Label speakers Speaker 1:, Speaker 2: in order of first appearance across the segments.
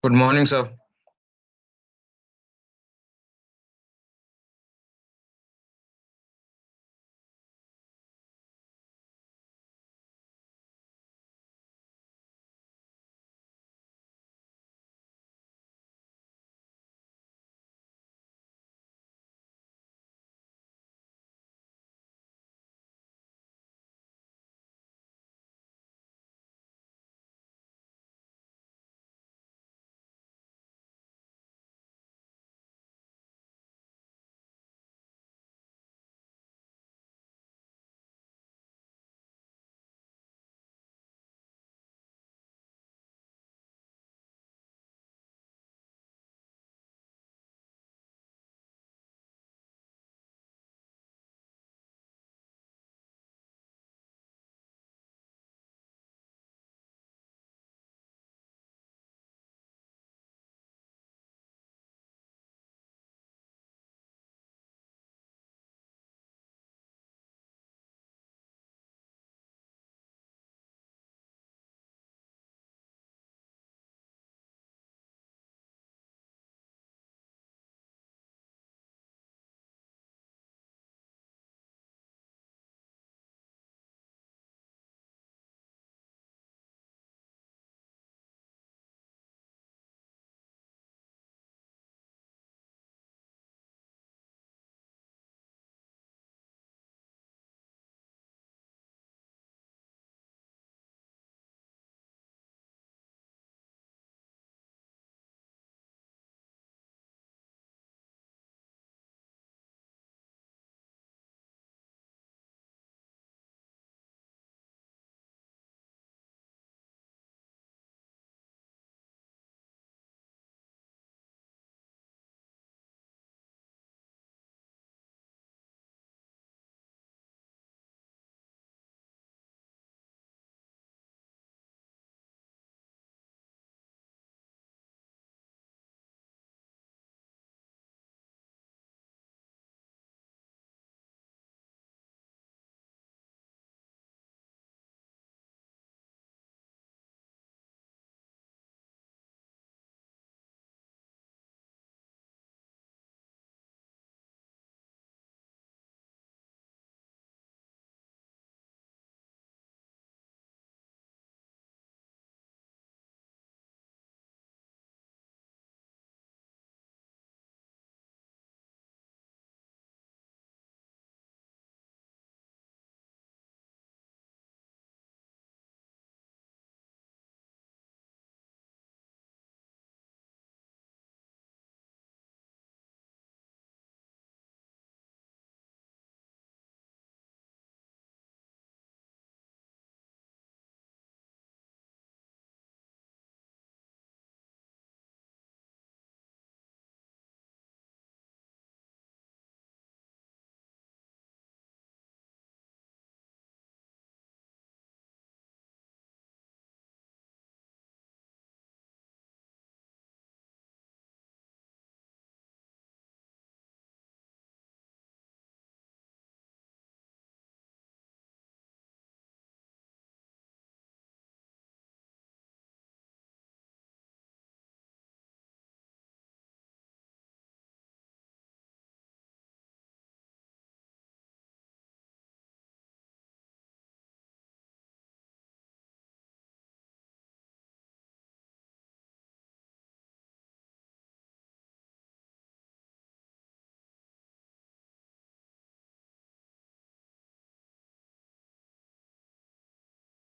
Speaker 1: Good morning, sir.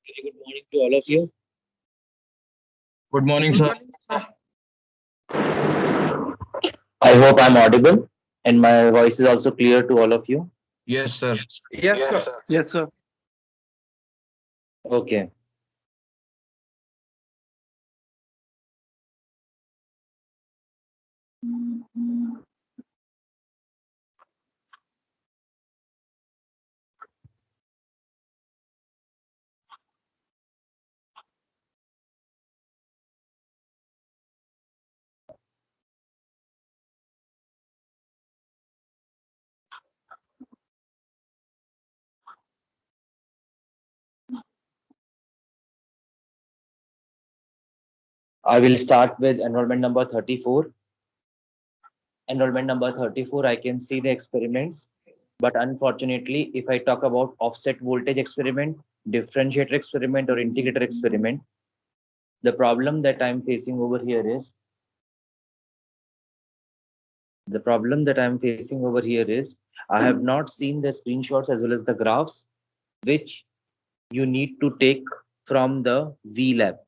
Speaker 2: Very good morning to all of you.
Speaker 1: Good morning, sir.
Speaker 2: I hope I'm audible and my voice is also clear to all of you.
Speaker 1: Yes, sir.
Speaker 3: Yes, sir. Yes, sir.
Speaker 2: Okay. I will start with enrollment number 34. Enrollment number 34, I can see the experiments. But unfortunately, if I talk about offset voltage experiment, differentiator experiment, or integrator experiment, the problem that I'm facing over here is I have not seen the screenshots as well as the graphs which you need to take from the VLab.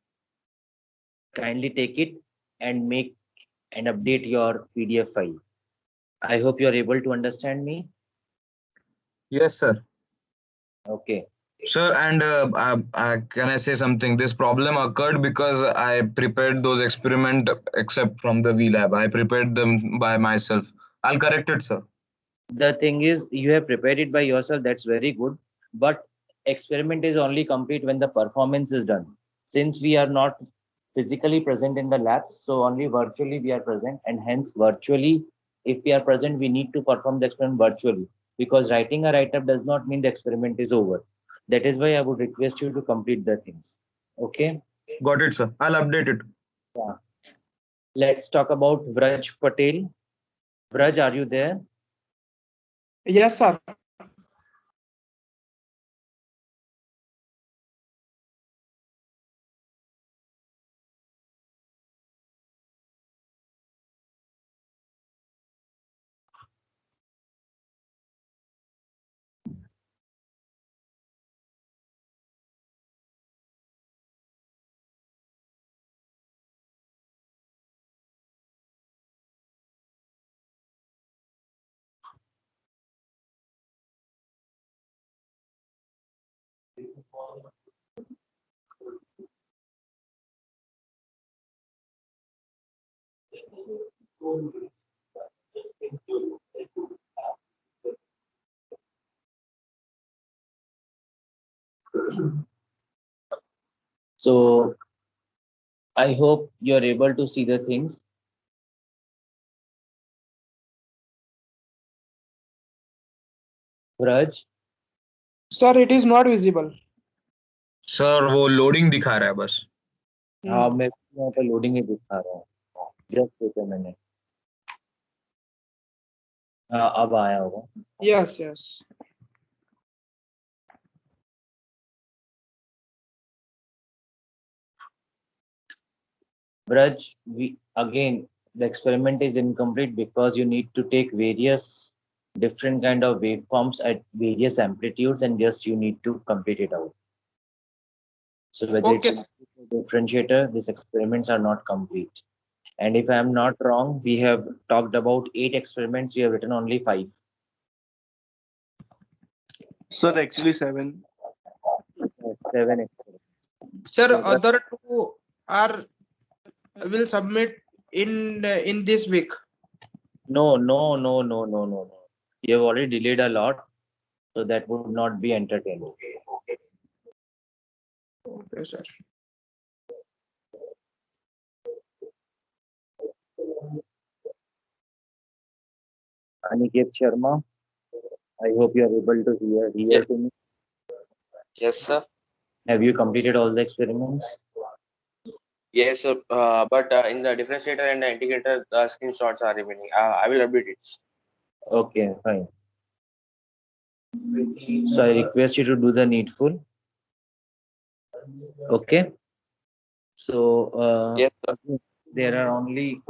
Speaker 2: Kindly take it and make and update your PDF file. I hope you're able to understand me.
Speaker 1: Yes, sir.
Speaker 2: Okay.
Speaker 1: Sir, and can I say something? This problem occurred because I prepared those experiment except from the VLab. I prepared them by myself. I'll correct it, sir.
Speaker 2: The thing is, you have prepared it by yourself. That's very good. But experiment is only complete when the performance is done. Since we are not physically present in the labs, so only virtually we are present, and hence virtually, if we are present, we need to perform the experiment virtually. Because writing a write-up does not mean the experiment is over. That is why I would request you to complete the things. Okay.
Speaker 1: Got it, sir. I'll update it.
Speaker 2: Yeah. Let's talk about Vraj Patel. Vraj, are you there?
Speaker 3: Yes, sir.
Speaker 2: So I hope you're able to see the things. Vraj,
Speaker 3: Sir, it is not visible.
Speaker 1: Sir वो loading दिखा रहा है बस.
Speaker 2: हाँ मैं यहाँ पर loading ही दिखा रहा हूँ. Just wait a minute. हाँ अब आया होगा.
Speaker 3: Yes, yes.
Speaker 2: Vraj, we again the experiment is incomplete because you need to take various different kind of waveforms at various amplitudes and just you need to complete it out. So whether
Speaker 3: Okay,
Speaker 2: it's a differentiator, these experiments are not complete. And if I am not wrong, we have talked about 8 experiments. We have written only 5.
Speaker 3: sir, actually 7.
Speaker 2: 7 experiments.
Speaker 3: Sir,
Speaker 2: So that-
Speaker 3: other 2 are will submit in this week.
Speaker 2: No. You have already delayed a lot, so that would not be entertaining.
Speaker 3: Okay, sir.
Speaker 2: Aniket Sharma, I hope you are able to hear to me.
Speaker 4: Yes, sir.
Speaker 2: Have you completed all the experiments?
Speaker 4: Yes, sir. But in the differentiator and the integrator, the screenshots are remaining. I will update it.
Speaker 2: Okay, fine. So I request you to do the needful. Okay. So
Speaker 4: Yes, sir.
Speaker 2: there are only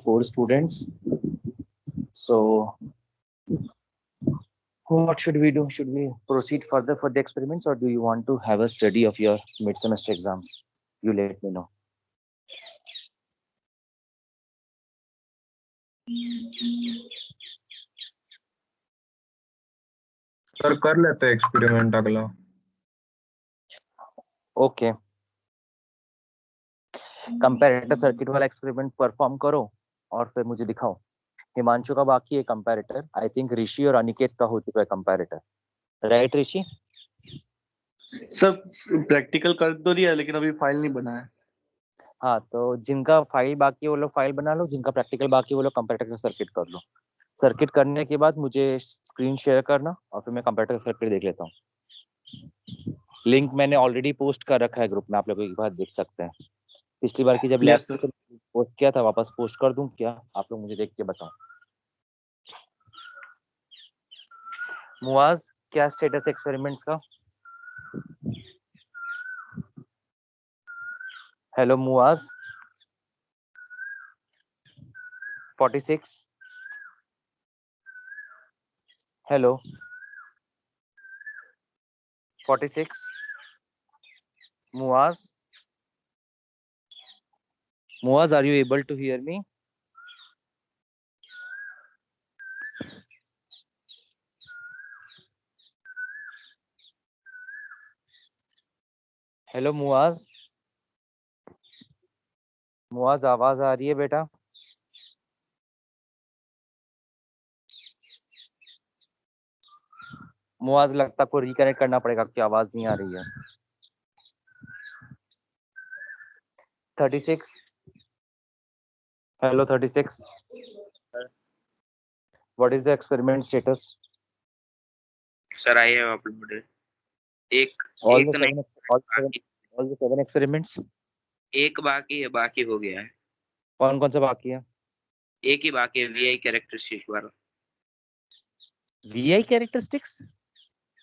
Speaker 2: 4 students. So what should we do? Should we proceed further for the experiments, or do you want to have a study of your mid-semester exams? You let me know.
Speaker 1: Sir कर लेते हैं experiment अगला.
Speaker 2: Okay. Comparator circuit वाला experiment perform करो और फिर मुझे दिखाओ. हिमांशु का बाकी है कंपैरेटर. आई थिंक ऋषि और अनिकेत का हो चुका है कंपैरेटर. राइट ऋषि?
Speaker 3: सर प्रैक्टिकल कर तो दिया लेकिन अभी फाइल नहीं बना है.
Speaker 2: हाँ, तो जिनका फाइल बाकी है वो लोग फाइल बना लो, जिनका प्रैक्टिकल बाकी है वो लोग कंपैरेटर का सर्किट कर लो. सर्किट करने के बाद मुझे स्क्रीन शेयर करना और फिर मैं कंप्यूटर का सर्किट देख लेता हूँ. लिंक मैंने ऑलरेडी पोस्ट कर रखा है ग्रुप में, आप लोग एक बार देख सकते हैं। पिछली बार की जब लैब
Speaker 3: Yes, sir.
Speaker 2: पोस्ट किया था, वापस पोस्ट कर दूं क्या? आप लोग मुझे देख के बताओ। मुआज, क्या स्टेटस एक्सपेरिमेंट्स का? Hello Muaz. 46। Hello 46। Muaz, Muaz, are you able to hear me? Hello Muaz, Muaz आवाज आ रही है बेटा? मुआज, लगता आपको रिकनेक्ट करना पड़ेगा, आपकी आवाज नहीं आ रही है। 36। Hello 36। What is the experiment status?
Speaker 5: Sir, I have uploaded. एक
Speaker 2: ऑल
Speaker 5: एक
Speaker 2: द
Speaker 5: नहीं,
Speaker 2: सेवन,
Speaker 5: बाकी
Speaker 2: ऑल द सेवन एक्सपेरिमेंट्स।
Speaker 5: एक बाकी है, बाकी हो गया है।
Speaker 2: कौन कौन सा बाकी है?
Speaker 5: एक ही बाकी है, वीआई कैरेक्टरिस्टिक वाला।
Speaker 2: VI characteristics?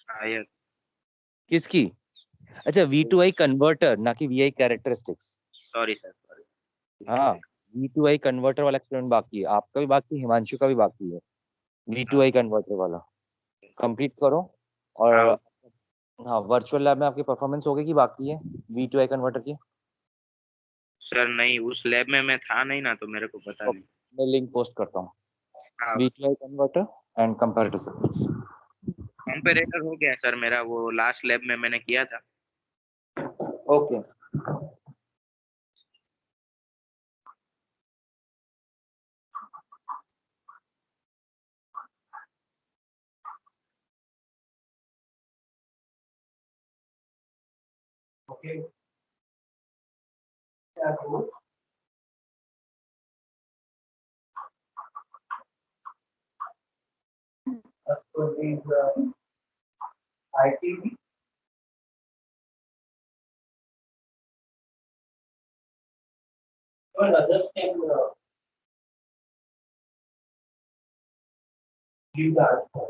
Speaker 5: हाँ यस।
Speaker 2: किसकी? अच्छा, V2I कन्वर्टर, ना कि VI characteristics.
Speaker 5: Sorry sir, sorry.
Speaker 2: हाँ, V2I कन्वर्टर वाला एक्सपेरिमेंट बाकी है, आपका भी बाकी है, हिमांशु का भी बाकी है। V2I कन्वर्टर वाला कंप्लीट करो। और
Speaker 5: हाँ
Speaker 2: हाँ, वर्चुअल लैब में आपकी परफॉर्मेंस होगी कि बाकी है V2I कन्वर्टर की?
Speaker 5: सर, नहीं उस लैब में मैं था नहीं ना, तो मेरे को पता नहीं।
Speaker 2: मैं लिंक पोस्ट करता हूँ।
Speaker 5: हाँ,
Speaker 2: V2I converter and comparative circuits.
Speaker 5: Comparator हो गया सर मेरा, वो लास्ट लैब में मैंने किया था।
Speaker 2: Okay. Others can give the answer.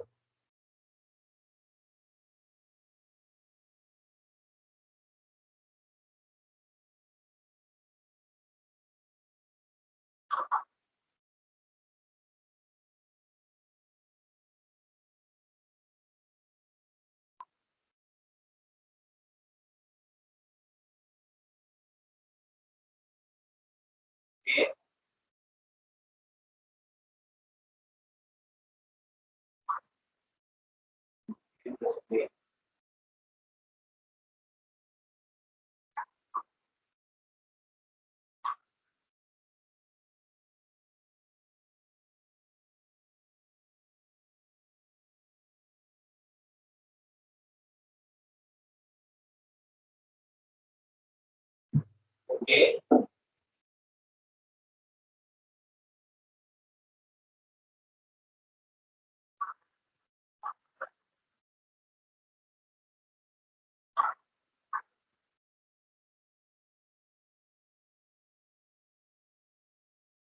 Speaker 2: Okay.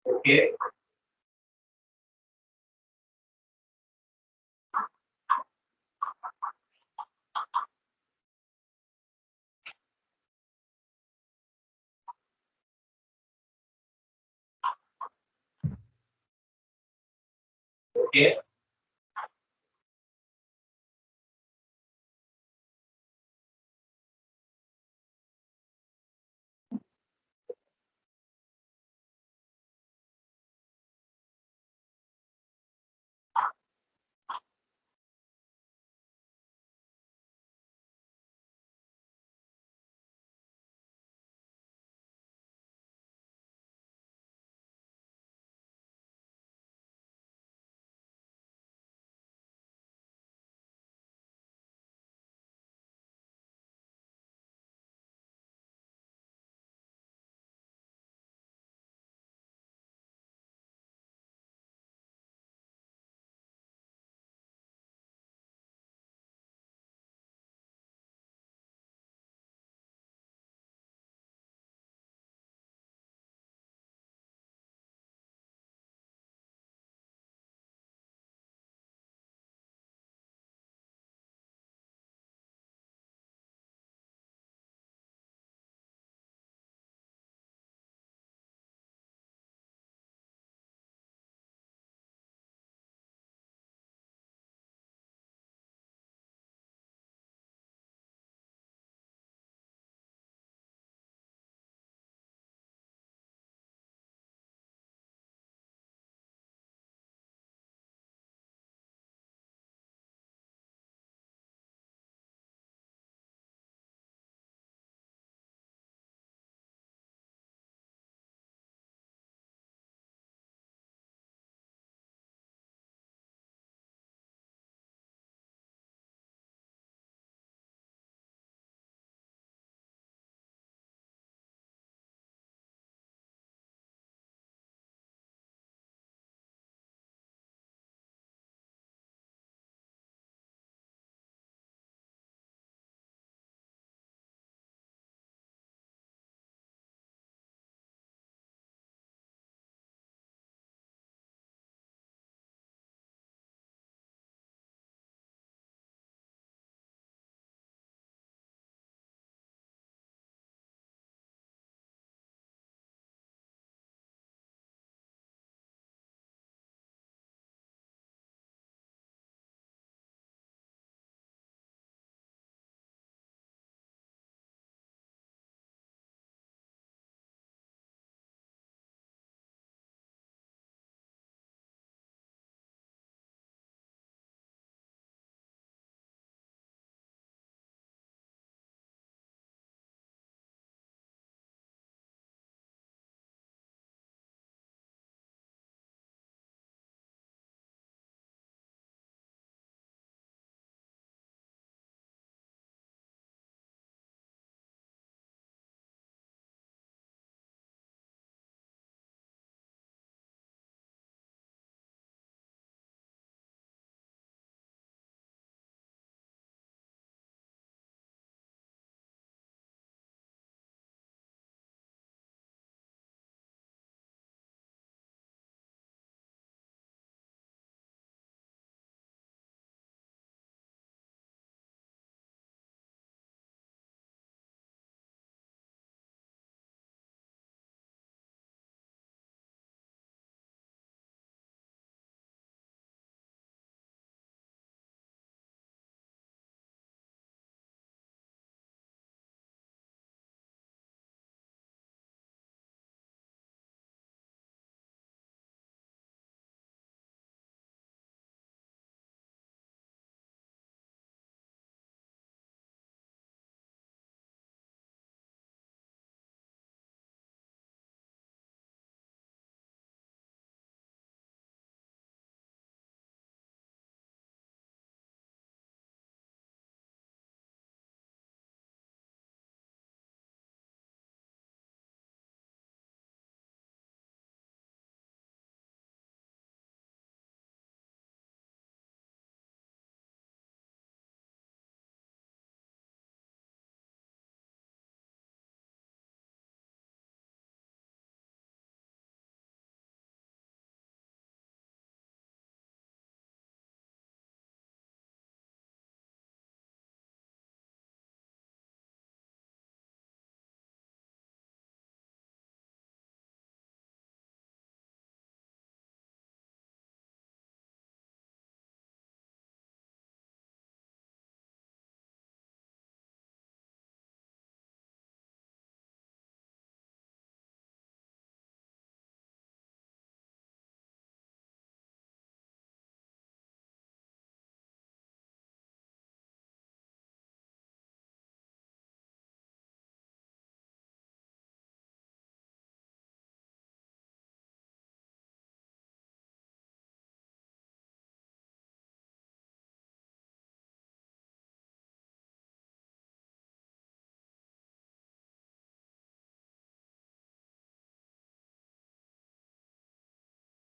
Speaker 2: Okay. Okay.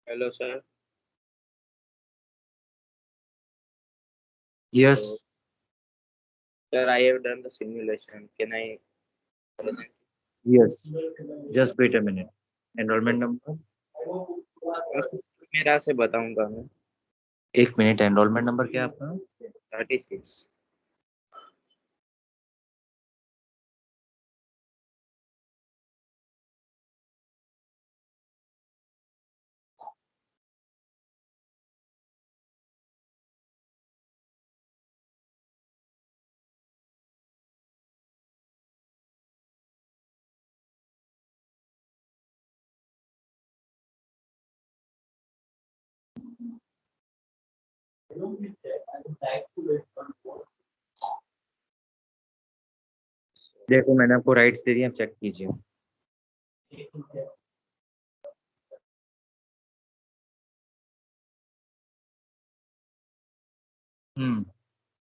Speaker 5: Hello, sir.
Speaker 2: Yes.
Speaker 5: Sir, I have done the simulation. Can I present?
Speaker 2: Yes. Just wait a minute. Enrollment number.
Speaker 5: मेरा से बताऊंगा मैं.
Speaker 2: 1 मिनट. एनरोलमेंट नंबर क्या है आपका?
Speaker 5: 36.
Speaker 2: देखो मैंने आपको राइट्स दे दिए, आप चेक कीजिए.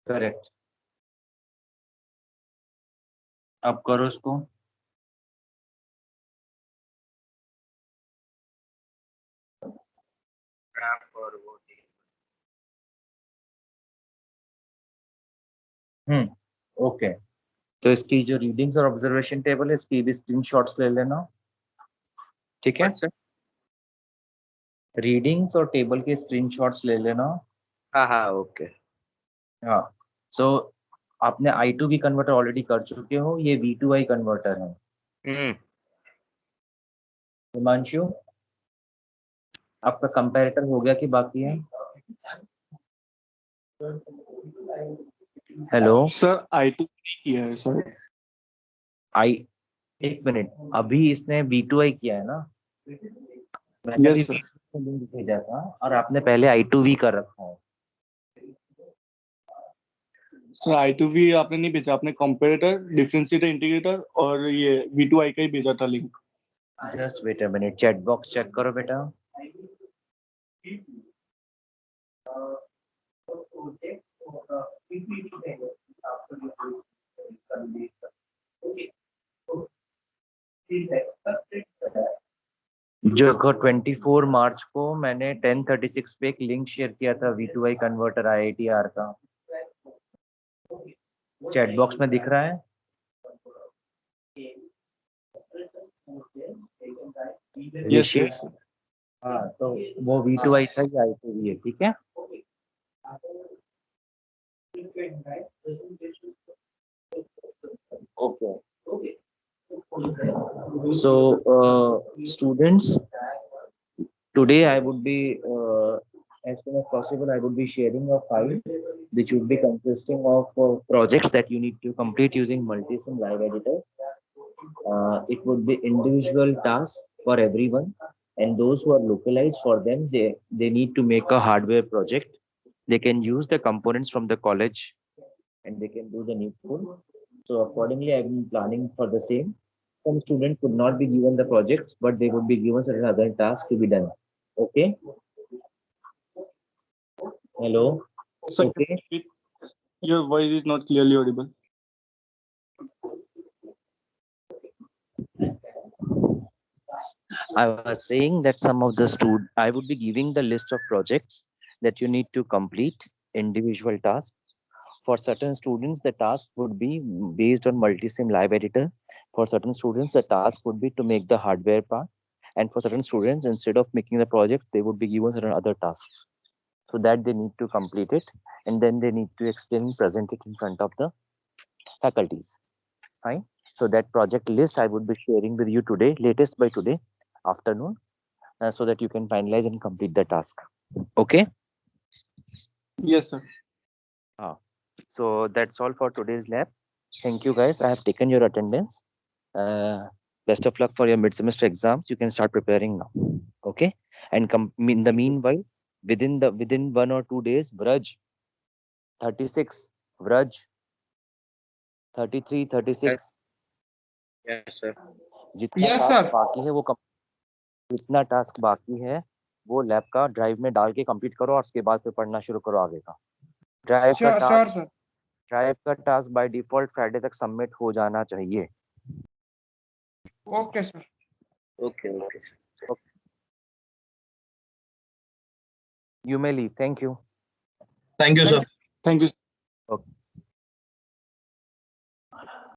Speaker 2: करेक्ट. अब करो उसको.
Speaker 5: ग्राफ और वो
Speaker 2: ओके. तो इसकी जो रीडिंग्स और ऑब्जर्वेशन टेबल है, इसकी भी स्क्रीनशॉट्स ले लेना. ठीक है.
Speaker 5: सर.
Speaker 2: रीडिंग्स और टेबल के स्क्रीनशॉट्स ले लेना.
Speaker 5: हाँ हाँ ओके.
Speaker 2: हाँ. सो आपने I2V कन्वर्टर ऑलरेडी कर चुके हो, ये V2I कन्वर्टर है. हिमांशु, आपका कंपैरेटर हो गया कि बाकी है? हेलो.
Speaker 6: सर I2 किया है सर.
Speaker 2: आई 1 मिनट. अभी इसने V2I किया है ना? मैंने
Speaker 6: Yes,
Speaker 2: भी
Speaker 6: sir.
Speaker 2: लिंक भेजा था और आपने पहले I2V कर रखा है.
Speaker 6: सर I2V आपने नहीं भेजा, आपने कंपैरेटर, डिफरेंशिएटर, इंटीग्रेटर और ये V2I का ही भेजा था link.
Speaker 2: Just wait a minute. Chat box check करो बेटा. जो 24 मार्च को मैंने 10:36 पे एक लिंक शेयर किया था V2I कन्वर्टर IITR का. चैट बॉक्स में दिख रहा है?
Speaker 6: Yes, yes, sir.
Speaker 2: हाँ, तो वो V2I था, ये I2V है. ठीक है. Okay. So, students, today I would be, as soon as possible, I would be sharing a file which would be consisting of projects that you need to complete using Multisim Live Editor. It would be individual tasks for everyone, and those who are localized, for them, they need to make a hardware project. They can use the components from the college and they can do the needful. So accordingly, I've been planning for the same. Some students could not be given the projects, but they would be given certain other tasks to be done. Okay. Hello.
Speaker 6: Sir,
Speaker 2: Okay.
Speaker 6: your voice is not clearly audible.
Speaker 2: I was saying that some of the I would be giving the list of projects that you need to complete, individual tasks. For certain students, the task would be based on Multisim Live Editor. For certain students, the task would be to make the hardware part. And for certain students, instead of making the project, they would be given certain other tasks. So that they need to complete it, and then they need to explain, present it in front of the faculties. Fine. So that project list I would be sharing with you today, latest by today afternoon, so that you can finalize and complete the task. Okay.
Speaker 6: Yes, sir.
Speaker 2: So that's all for today's lab. Thank you guys. I have taken your attendance. Best of luck for your mid-semester exams. You can start preparing now. Okay. And in the meanwhile, within 1 or 2 days, Vraj 36, Vraj 33, 36.
Speaker 5: Yes, sir.
Speaker 2: जितना
Speaker 3: Yes,
Speaker 2: task
Speaker 3: sir.
Speaker 2: बाकी है वो जितना task बाकी है वो lab का drive में डाल के कंप्लीट करो और उसके बाद फिर पढ़ना शुरू करो आगे का.
Speaker 3: Sure, sir.
Speaker 2: ड्राइव का टास्क बाय डिफॉल्ट फ्राइडे तक सबमिट हो जाना चाहिए.
Speaker 3: Okay, sir.
Speaker 5: Okay, okay.
Speaker 2: You may leave. Thank you.
Speaker 1: Thank you, sir.
Speaker 6: Thank you.
Speaker 2: Okay.